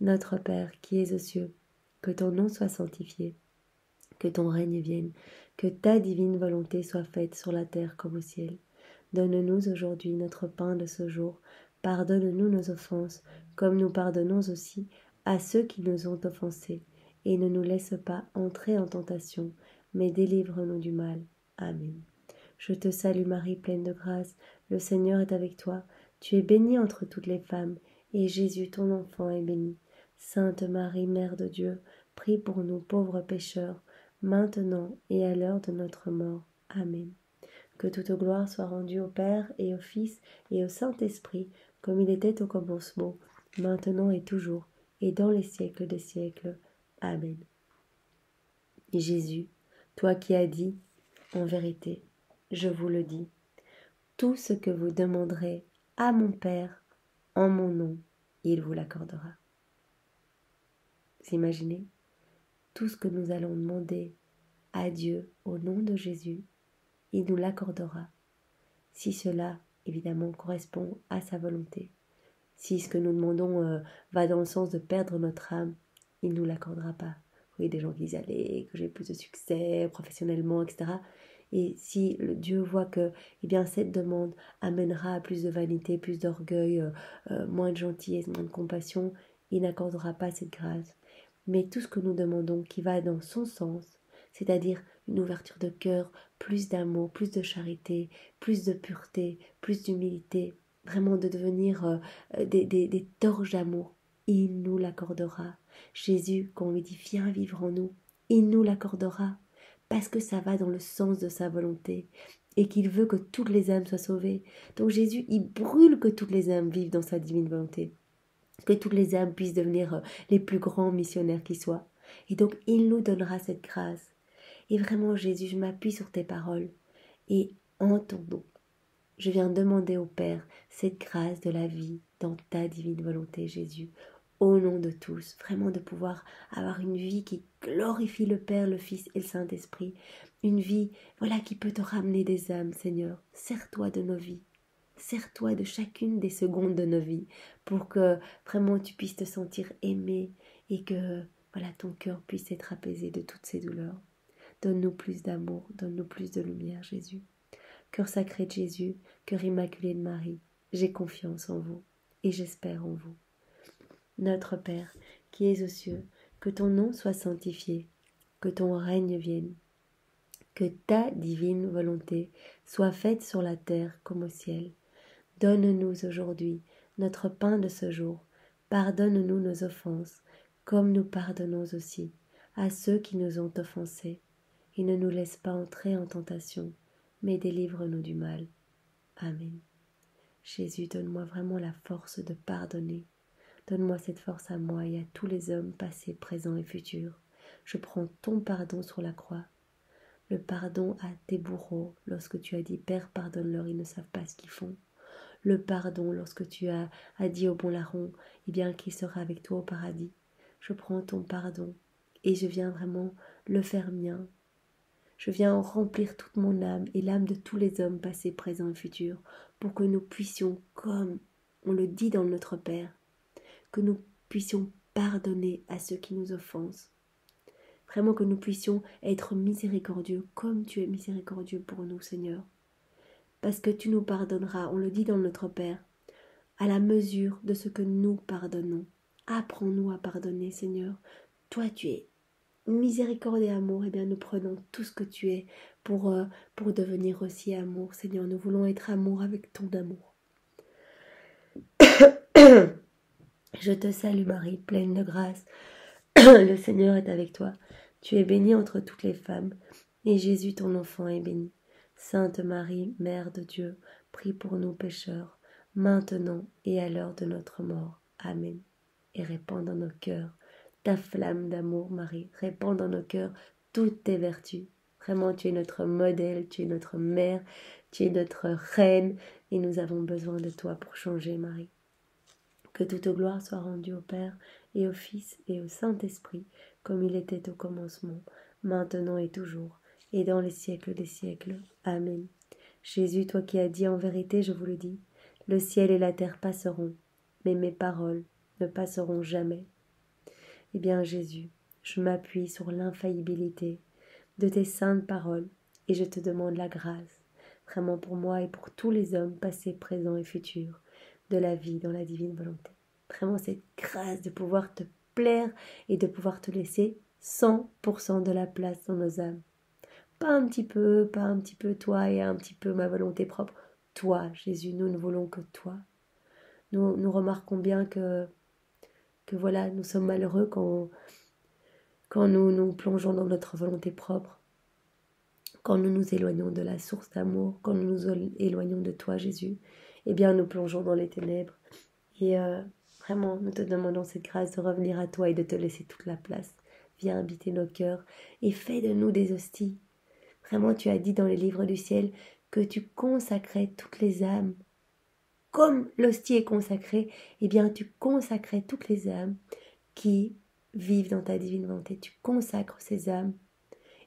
Notre Père qui es aux cieux, que ton nom soit sanctifié, que ton règne vienne, que ta divine volonté soit faite sur la terre comme au ciel. Donne-nous aujourd'hui notre pain de ce jour. Pardonne-nous nos offenses, comme nous pardonnons aussi à ceux qui nous ont offensés. Et ne nous laisse pas entrer en tentation, mais délivre-nous du mal. Amen. Je te salue Marie, pleine de grâce, le Seigneur est avec toi. Tu es bénie entre toutes les femmes, et Jésus, ton enfant, est béni. Sainte Marie, Mère de Dieu, prie pour nous pauvres pécheurs, maintenant et à l'heure de notre mort. Amen. Que toute gloire soit rendue au Père et au Fils et au Saint-Esprit, comme il était au commencement, maintenant et toujours, et dans les siècles des siècles. Amen. Et Jésus, toi qui as dit, en vérité, je vous le dis, tout ce que vous demanderez à mon Père en mon nom, il vous l'accordera. Vous imaginez? Tout ce que nous allons demander à Dieu au nom de Jésus, il nous l'accordera. Si cela, évidemment, correspond à sa volonté. Si ce que nous demandons va dans le sens de perdre notre âme, il ne nous l'accordera pas. Vous voyez des gens qui disent, allez, que j'ai plus de succès professionnellement, etc. Et si le Dieu voit que eh bien, cette demande amènera à plus de vanité, plus d'orgueil, moins de gentillesse, moins de compassion, il n'accordera pas cette grâce. Mais tout ce que nous demandons qui va dans son sens, c'est-à-dire une ouverture de cœur, plus d'amour, plus de charité, plus de pureté, plus d'humilité, vraiment de devenir des torches d'amour, il nous l'accordera. Jésus, quand on lui dit viens vivre en nous, il nous l'accordera, parce que ça va dans le sens de sa volonté. et qu'il veut que toutes les âmes soient sauvées. Donc Jésus, il brûle que toutes les âmes vivent dans sa divine volonté, que toutes les âmes puissent devenir les plus grands missionnaires qui soient. Et donc il nous donnera cette grâce. Et vraiment Jésus, je m'appuie sur tes paroles et en ton nom, je viens demander au Père cette grâce de la vie dans ta divine volonté, Jésus, au nom de tous, vraiment de pouvoir avoir une vie qui glorifie le Père, le Fils et le Saint-Esprit, une vie, voilà, qui peut te ramener des âmes, Seigneur. Sers-toi de nos vies, sers-toi de chacune des secondes de nos vies, pour que vraiment tu puisses te sentir aimé et que, voilà, ton cœur puisse être apaisé de toutes ces douleurs. Donne-nous plus d'amour, donne-nous plus de lumière, Jésus. Cœur sacré de Jésus, cœur immaculé de Marie, j'ai confiance en vous et j'espère en vous. Notre Père, qui es aux cieux, que ton nom soit sanctifié, que ton règne vienne, que ta divine volonté soit faite sur la terre comme au ciel. Donne-nous aujourd'hui notre pain de ce jour. Pardonne-nous nos offenses, comme nous pardonnons aussi à ceux qui nous ont offensés. Et ne nous laisse pas entrer en tentation, mais délivre-nous du mal. Amen. Jésus, donne-moi vraiment la force de pardonner. Donne-moi cette force à moi et à tous les hommes passés, présents et futurs. Je prends ton pardon sur la croix. Le pardon à tes bourreaux lorsque tu as dit « Père, pardonne-leur, ils ne savent pas ce qu'ils font ». Le pardon lorsque tu as dit au bon larron eh bien, qu'il sera avec toi au paradis. Je prends ton pardon et je viens vraiment le faire mien. Je viens en remplir toute mon âme et l'âme de tous les hommes passés, présents et futurs, pour que nous puissions, comme on le dit dans notre Père, que nous puissions pardonner à ceux qui nous offensent. Vraiment que nous puissions être miséricordieux comme tu es miséricordieux pour nous, Seigneur. Parce que tu nous pardonneras, on le dit dans notre Père, à la mesure de ce que nous pardonnons. Apprends-nous à pardonner, Seigneur. Toi, tu es miséricorde et amour, eh bien nous prenons tout ce que tu es pour devenir aussi amour. Seigneur, nous voulons être amour avec ton amour. Je te salue Marie, pleine de grâce. Le Seigneur est avec toi. Tu es bénie entre toutes les femmes, et Jésus ton enfant est béni. Sainte Marie, Mère de Dieu, prie pour nous pécheurs, maintenant et à l'heure de notre mort. Amen. Et répands dans nos cœurs ta flamme d'amour, Marie. Répands dans nos cœurs toutes tes vertus. Vraiment, tu es notre modèle, tu es notre mère, tu es notre reine, et nous avons besoin de toi pour changer, Marie. Que toute gloire soit rendue au Père, et au Fils, et au Saint-Esprit, comme il était au commencement, maintenant et toujours, et dans les siècles des siècles. Amen. Jésus, toi qui as dit en vérité, je vous le dis, le ciel et la terre passeront, mais mes paroles ne passeront jamais. Eh bien Jésus, je m'appuie sur l'infaillibilité de tes saintes paroles et je te demande la grâce, vraiment pour moi et pour tous les hommes passés, présents et futurs, de la vie dans la divine volonté. Vraiment cette grâce de pouvoir te plaire et de pouvoir te laisser 100% de la place dans nos âmes. Pas un petit peu toi et un petit peu ma volonté propre. Toi, Jésus, nous ne voulons que toi. Nous remarquons bien que voilà, nous sommes malheureux quand nous nous plongeons dans notre volonté propre, quand nous nous éloignons de la source d'amour, quand nous nous éloignons de toi, Jésus, eh bien nous plongeons dans les ténèbres. Et vraiment, nous te demandons cette grâce de revenir à toi et de te laisser toute la place. Viens habiter nos cœurs et fais de nous des hosties. Vraiment, tu as dit dans les livres du ciel que tu consacrais toutes les âmes. Comme l'hostie est consacrée, eh bien tu consacrais toutes les âmes qui vivent dans ta divine volonté. Tu consacres ces âmes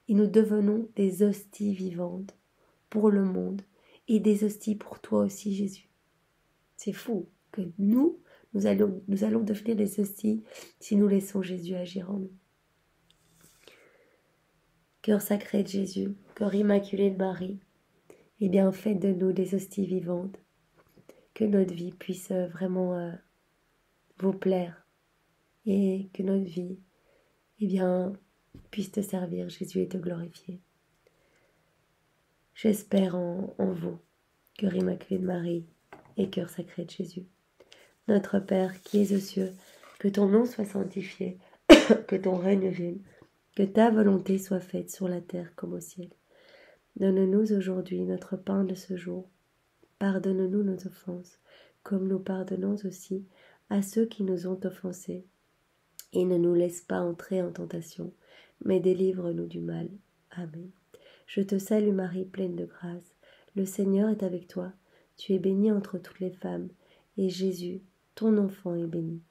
et nous devenons des hosties vivantes pour le monde et des hosties pour toi aussi, Jésus. C'est fou que nous allons devenir des hosties si nous laissons Jésus agir en nous. Cœur sacré de Jésus, cœur immaculé de Marie, eh bien faites de nous des hosties vivantes, que notre vie puisse vraiment vous plaire et que notre vie eh bien, puisse te servir, Jésus, et te glorifier. J'espère en vous, cœur immaculé de Marie et cœur sacré de Jésus. Notre Père qui es aux cieux, que ton nom soit sanctifié, que ton règne vienne, que ta volonté soit faite sur la terre comme au ciel. Donne-nous aujourd'hui notre pain de ce jour. Pardonne-nous nos offenses, comme nous pardonnons aussi à ceux qui nous ont offensés. Et ne nous laisse pas entrer en tentation, mais délivre-nous du mal. Amen. Je te salue Marie, pleine de grâce. Le Seigneur est avec toi. Tu es bénie entre toutes les femmes, et Jésus, ton enfant, est béni.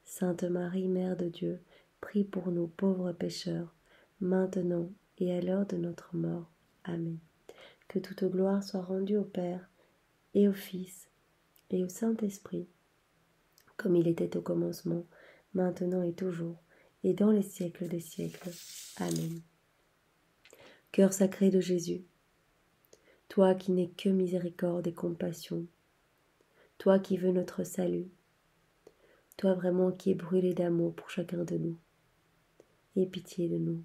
Sainte Marie, Mère de Dieu, prie pour nous pauvres pécheurs, maintenant et à l'heure de notre mort. Amen. Que toute gloire soit rendue au Père, et au Fils, et au Saint-Esprit, comme il était au commencement, maintenant et toujours, et dans les siècles des siècles. Amen. Cœur sacré de Jésus, toi qui n'es que miséricorde et compassion, toi qui veux notre salut, toi vraiment qui es brûlé d'amour pour chacun de nous, aie pitié de nous.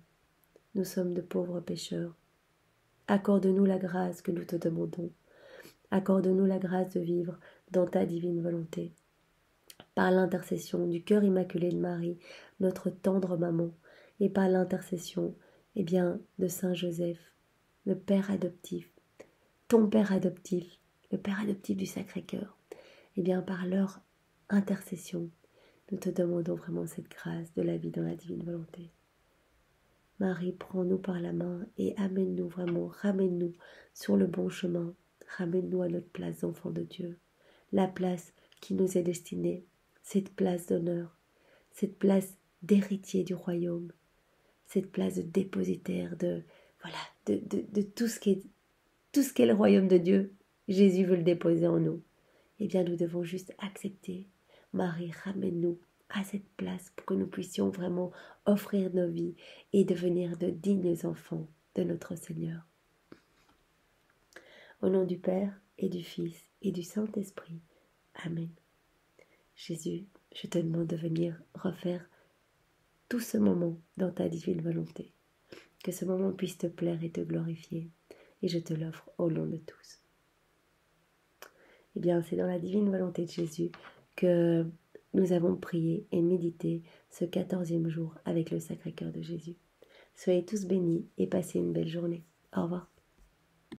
Nous sommes de pauvres pécheurs. Accorde-nous la grâce que nous te demandons. Accorde-nous la grâce de vivre dans ta divine volonté. Par l'intercession du cœur immaculé de Marie, notre tendre maman, et par l'intercession, de Saint Joseph, le Père adoptif, ton Père adoptif, le Père adoptif du Sacré-Cœur, par leur intercession, nous te demandons vraiment cette grâce de la vie dans la divine volonté. Marie, prends-nous par la main et amène-nous vraiment, ramène-nous sur le bon chemin, ramène-nous à notre place d'enfant de Dieu, la place qui nous est destinée, cette place d'honneur, cette place d'héritier du royaume, cette place de dépositaire de tout ce qui est le royaume de Dieu. Jésus veut le déposer en nous. Nous devons juste accepter. Marie, ramène-nous à cette place pour que nous puissions vraiment offrir nos vies et devenir de dignes enfants de notre Seigneur. Au nom du Père et du Fils et du Saint-Esprit. Amen. Jésus, je te demande de venir refaire tout ce moment dans ta divine volonté. Que ce moment puisse te plaire et te glorifier. Et je te l'offre au nom de tous. C'est dans la divine volonté de Jésus que nous avons prié et médité ce 14e jour avec le Sacré-Cœur de Jésus. Soyez tous bénis et passez une belle journée. Au revoir.